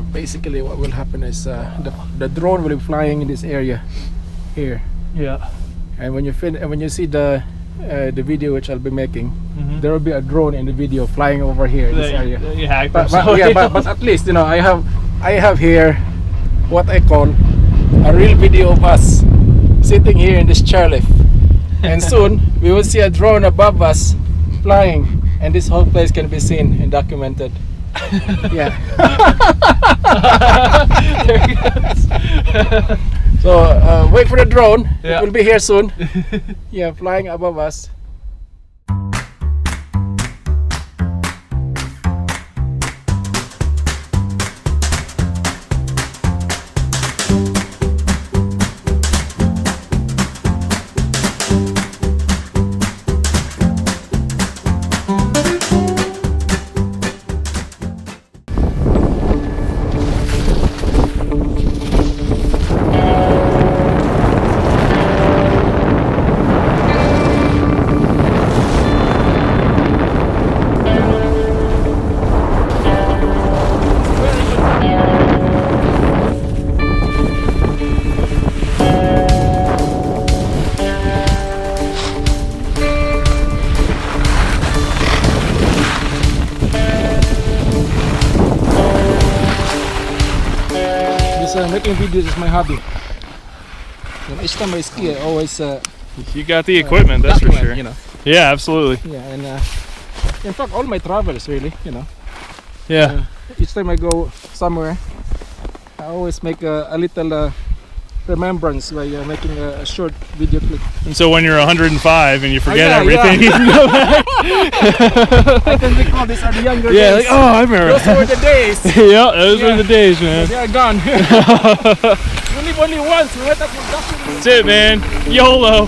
basically what will happen is the drone will be flying in this area here. Yeah. And when you see the video which I'll be making, there will be a drone in the video flying over here in this area. Yeah, but at least, you know, I have here what I call a real video of us sitting here in this chairlift, and soon we will see a drone above us flying, and this whole place can be seen and documented. Yeah. There he goes. So wait for the drone. Yeah. It will be here soon. Yeah, flying above us. Making videos is my hobby. And each time I ski, I always you got the equipment, that's for sure. You know. Yeah, absolutely. Yeah, and in fact, all my travels really, you know. Yeah. Each time I go somewhere, I always make a little remembrance by making a short video clip. And so when you're 105 and you forget everything, yeah. you can go back. I can recall these are the younger Yeah, days. like, oh, I remember. Those were the days. Yeah, those were the days, man. They are gone. We live only once. We have to document. That's it, man. YOLO.